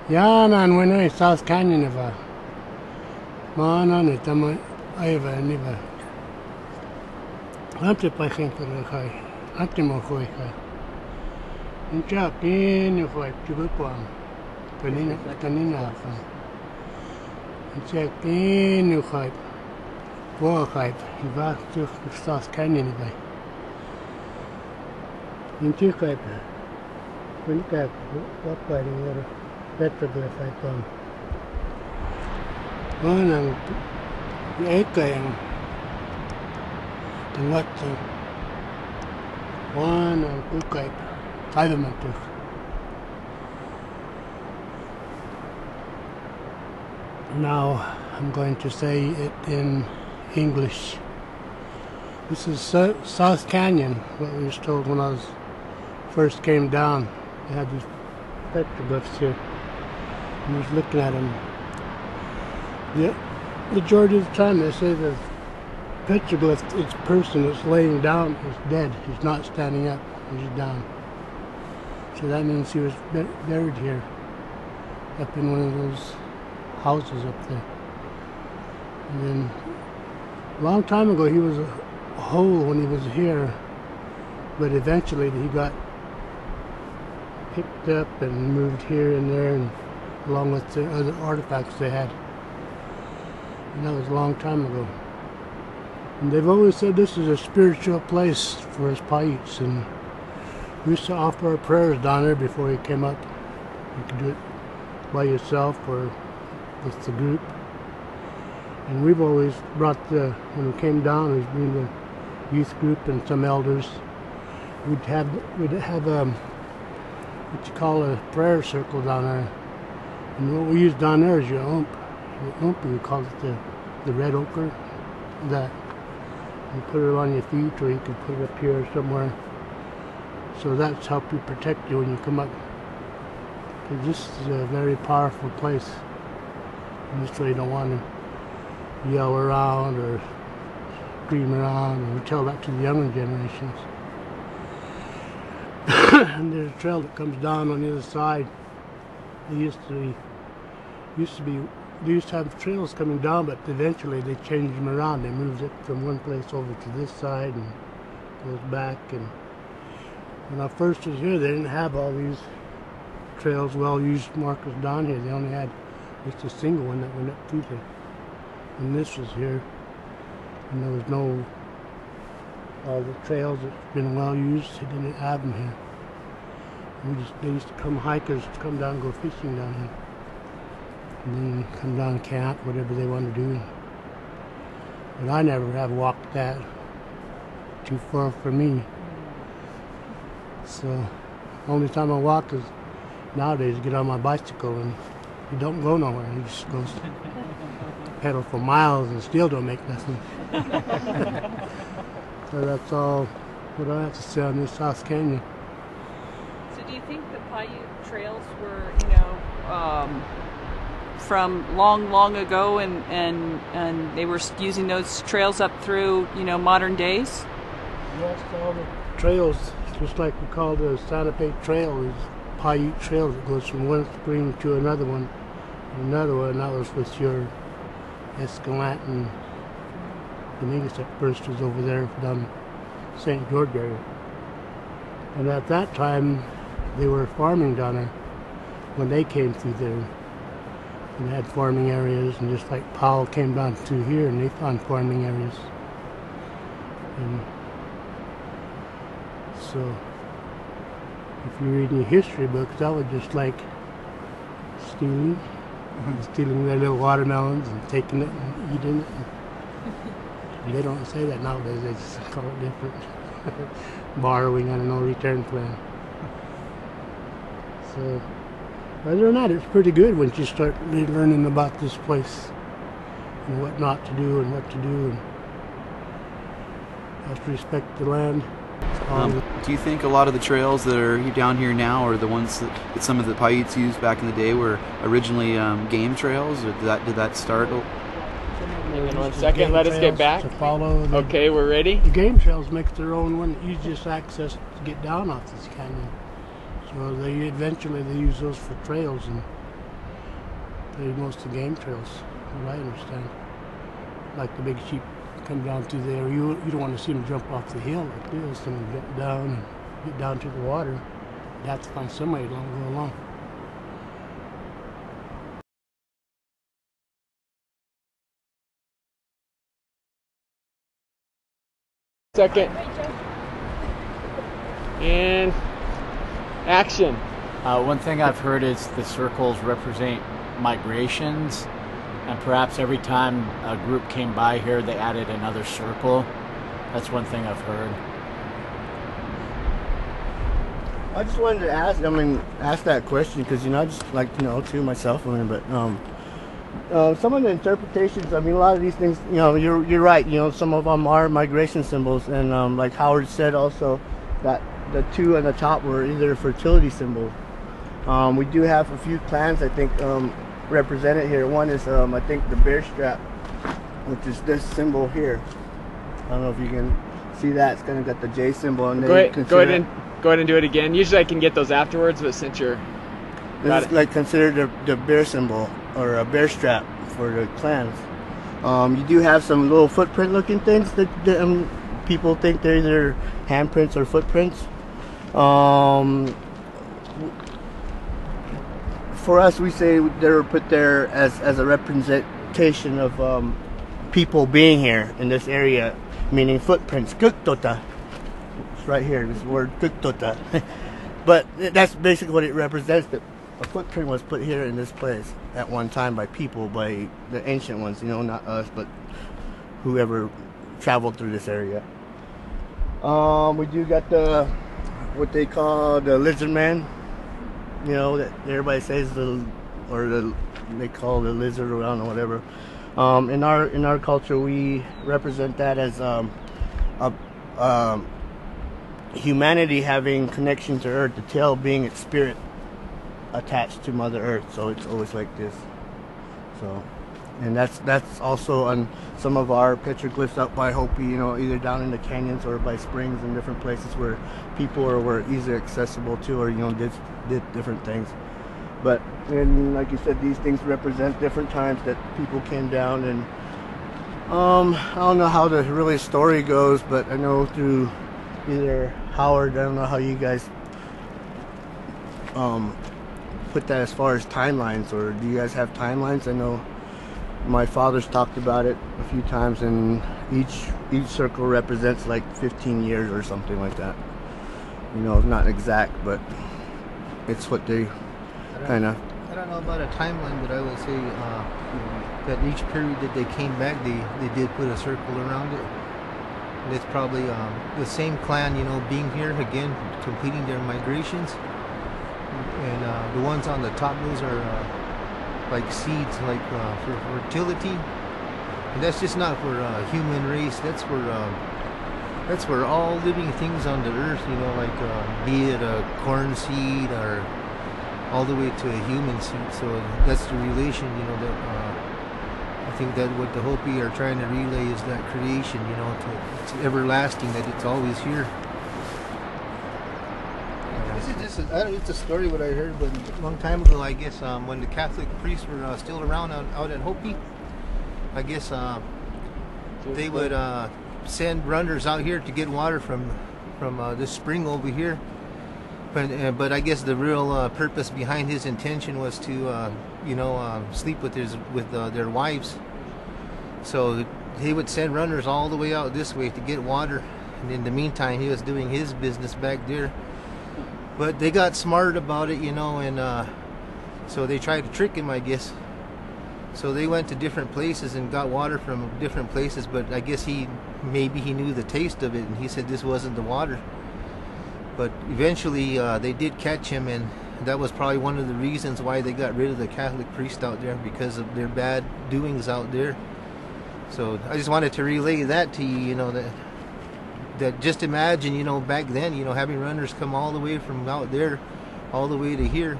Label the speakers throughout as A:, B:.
A: Yanan when I South+Canyon eva. Manan it am eva niva. Ante pa khinkel khai. Ante mo khoi khai. Incha pin khoi tibupam. Kanina fa. Incha pin khoi. Wo khai. Iba to South+Canyon eva. Incha khai. When ka what by the water. Petroglyph I found. One and and what one and Kukai. Kaidamantuk. Now I'm going to say it in English. This is South+Canyon, what we was told when I first came down. They had these petroglyphs here. I was looking at them. The majority of the time they say the petroglyph, each person that's laying down is dead. He's not standing up, he's down. So that means he was buried here, up in one of those houses up there. And then, a long time ago he was a hole when he was here, but eventually he got picked up and moved here and there, and along with the other artifacts they had. And that was a long time ago. And they've always said this is a spiritual place for us Paiutes, and we used to offer our prayers down there before you came up. You could do it by yourself or with the group. And we've always brought when we came down, we'd bring the youth group and some elders. We'd have what you call a prayer circle down there. And what we use down there is your ump. Your ump, we call it the red ochre. That you put it on your feet, or you can put it up here somewhere. So that's help you protect you when you come up. Because this is a very powerful place. And this way you don't want to yell around or scream around, and we tell that to the younger generations. And there's a trail that comes down on the other side. They used to have trails coming down, but eventually they changed them around. They moved it from one place over to this side and goes back. And when I first was here, they didn't have all these trails, well-used markers down here. They only had just a single one that went up through there. And this was here, and there was no, all the trails that's been well-used, they didn't have them here. They used to come, hikers to come down and go fishing down here. And then come down and camp, whatever they want to do. But I never have walked that. Too far for me. So, only time I walk is nowadays get on my bicycle, and you don't go nowhere. You just go pedal for miles and still don't make nothing. So that's all what I have to say on this South+Canyon.
B: So do you think the Paiute trails were, from long ago, and they were using those trails up through, modern days?
A: Yes, all the trails, just like we call the Southern+Paiute Trail, is Paiute trail that goes from one spring to another one. Another one, that was with your Escalante and Dominguez that first was over there down St. George area. And at that time, they were farming down there when they came through there. And they had farming areas, and just like Powell came down through here and they found farming areas. And so, if you read your history books, that was just like stealing. Stealing their little watermelons and taking it and eating it. And they don't say that nowadays, they just call it different. Borrowing on a no return plan. So, other than that, it's pretty good once you start learning about this place and what not to do and what to do. And have to respect the land.
C: Do you think a lot of the trails that are down here now are the ones that some of the Paiutes used back in the day were originally game trails, or did that start?
D: Hang on 1 second, let us get back.
A: To follow
D: okay, we're ready.
A: The game trails make their own one, easiest access to get down off this canyon. So eventually they use those for trails, and most of the game trails, from what I understand. Like the big sheep come down through there. You don't want to see them jump off the hill like this and get down to the water. You have to find somebody to go along.
D: Second. And action.
E: One thing I've heard is the circles represent migrations, and perhaps every time a group came by here, they added another circle. That's one thing I've heard.
F: I just wanted to ask that question because, I just like to know too myself. But some of the interpretations, a lot of these things, you're right. Some of them are migration symbols, and like Howard said also, that the two on the top were either fertility symbols. We do have a few clans, I think, represented here. One is, I think, the bear strap, which is this symbol here. I don't know if you can see that. It's kind of got the J symbol, and
D: go ahead and do it again. Usually I can get those afterwards, but since you're
F: this is like considered the bear symbol or a bear strap for the clans. You do have some little footprint looking things that people think they're either handprints or footprints. For us, we say they were put there as a representation of people being here in this area, meaning footprints. Kuktota. It's right here, this word kuktota. But that's basically what it represents, that a footprint was put here in this place at one time by people, by the ancient ones, not us, but whoever traveled through this area. We do got what they call the lizard man, that everybody says they call the lizard around or whatever. In our culture, we represent that as humanity having connection to Earth, the tail being its spirit attached to Mother Earth, so it's always like this. So, and that's also on some of our petroglyphs up by Hopi, either down in the canyons or by springs and different places where people were easily accessible to, or did different things. But and like you said, these things represent different times that people came down, and I don't know how the really story goes, but I know through either Howard, I don't know how you guys put that as far as timelines, or do you guys have timelines? I know my father's talked about it a few times, and each circle represents like 15 years or something like that. Not exact, but it's what they kind of.
G: I don't know about a timeline, but I would say that each period that they came back, they did put a circle around it. And it's probably the same clan, being here again, completing their migrations. And the ones on the top, those are like seeds, like for fertility. And that's just not for human race. That's for all living things on the earth. Like be it a corn seed or all the way to a human seed. So that's the relation. That I think that what the Hopi are trying to relay is that creation. It's everlasting. That it's always here. It's a story what I heard, but a long time ago, I guess, when the Catholic priests were still around out at Hopi, I guess they would send runners out here to get water from this spring over here. But I guess the real purpose behind his intention was to, sleep with their wives. So he would send runners all the way out this way to get water, and in the meantime, he was doing his business back there. But they got smart about it, and so they tried to trick him, I guess. So they went to different places and got water from different places, but I guess maybe he knew the taste of it, and he said this wasn't the water. But eventually they did catch him, and that was probably one of the reasons why they got rid of the Catholic priest out there, because of their bad doings out there. So I just wanted to relay that to you, that just imagine, back then, having runners come all the way from out there, all the way to here,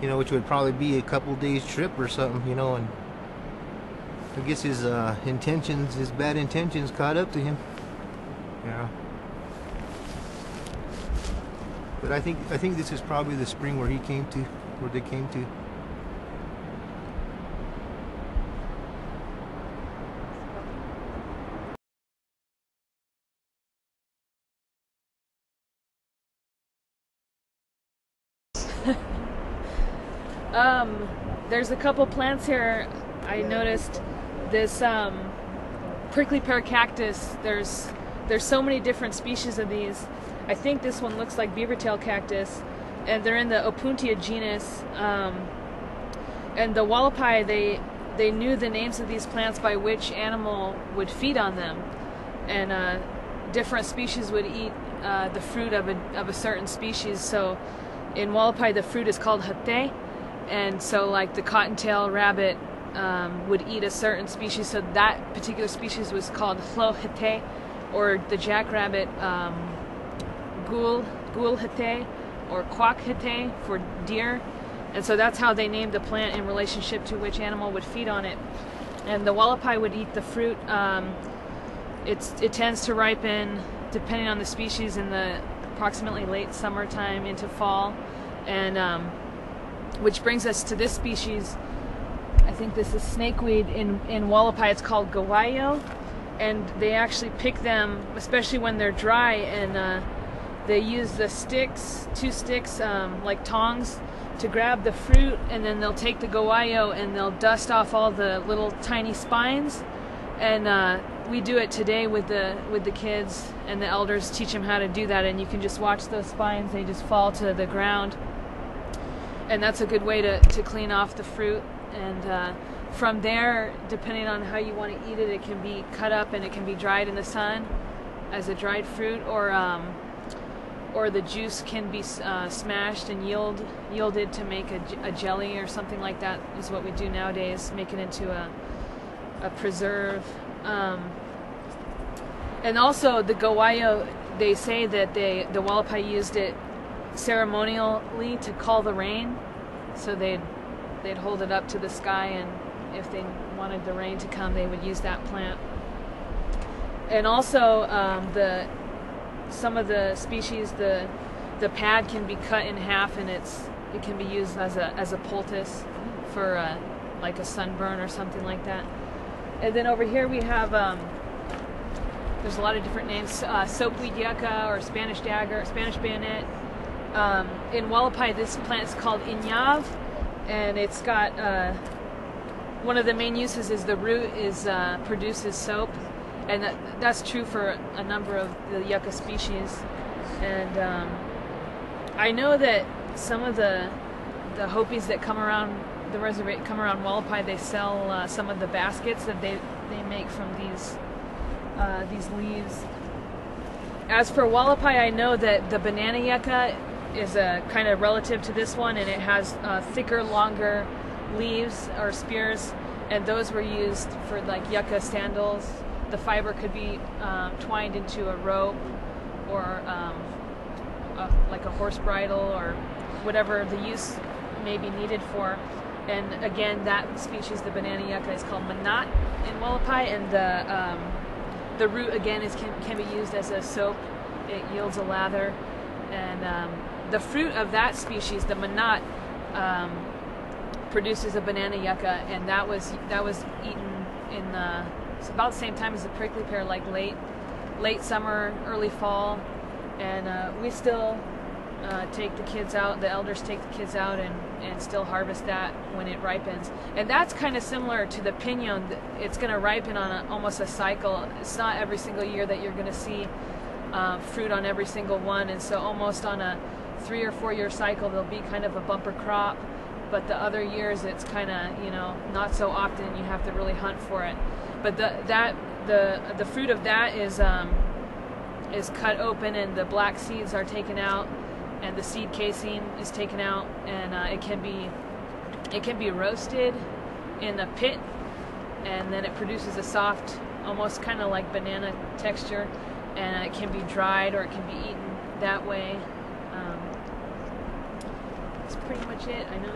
G: which would probably be a couple days trip or something, and I guess his bad intentions caught up to him. Yeah. But I think this is probably the spring where they came to.
B: There's a couple plants here. I noticed this prickly pear cactus. There's so many different species of these. I think this one looks like beavertail cactus, and they're in the Opuntia genus. And the Hualapai, they knew the names of these plants by which animal would feed on them, and different species would eat the fruit of a certain species. So in Hualapai, the fruit is called hate, and so like the cottontail rabbit would eat a certain species, so that particular species was called hlo hate, or the jackrabbit gul hate, or quack hate for deer. And so that's how they named the plant in relationship to which animal would feed on it. And the Hualapai would eat the fruit. It tends to ripen, depending on the species, in the approximately late summertime into fall. And which brings us to this species. I think this is snakeweed. In Hualapai it's called gawayo. And they actually pick them, especially when they're dry, and they use the sticks, 2 sticks, like tongs, to grab the fruit, and then they'll take the gawayo and they'll dust off all the little tiny spines. And we do it today with the kids, and the elders teach them how to do that, and you can just watch those spines, they just fall to the ground. And that's a good way to clean off the fruit. And from there, depending on how you want to eat it, it can be cut up and it can be dried in the sun as a dried fruit, or the juice can be smashed and yielded to make a jelly or something like that, is what we do nowadays, make it into a preserve. And also the gawayo, they say that the Hualapai used it ceremonially to call the rain, so they'd hold it up to the sky, and if they wanted the rain to come, they would use that plant. And also some of the species, the pad can be cut in half, and it can be used as a poultice for like a sunburn or something like that. And then over here we have there's a lot of different names, soapweed yucca, or Spanish dagger, Spanish bayonet. In Hualapai, this plant is called iñav, and it's got one of the main uses is the root produces soap. And that's true for a number of the yucca species. And I know that some of the Hopis that come around the reservation, come around Hualapai, they sell some of the baskets that they make from these leaves. As for Hualapai, I know that the banana yucca is a kind of relative to this one, and it has thicker, longer leaves or spears, and those were used for like yucca sandals. The fiber could be twined into a rope, or like a horse bridle, or whatever the use may be needed for. And again, that species, the banana yucca, is called manat in Hualapai, and the root again can be used as a soap. It yields a lather, and the fruit of that species, the manat, produces a banana yucca, and that was eaten in it's about the same time as the prickly pear, like late summer, early fall. And we still take the kids out, the elders take the kids out and still harvest that when it ripens. And that's kind of similar to the pinon. It's going to ripen on almost a cycle. It's not every single year that you're going to see fruit on every single one, and so almost on a 3 or 4 year cycle there'll be kind of a bumper crop, but the other years it's kind of, not so often, you have to really hunt for it. But the fruit of that is cut open, and the black seeds are taken out, and the seed casing is taken out, and it can be roasted in a pit, and then it produces a soft, almost kind of like banana texture, and it can be dried or it can be eaten that way. That's pretty much it. I know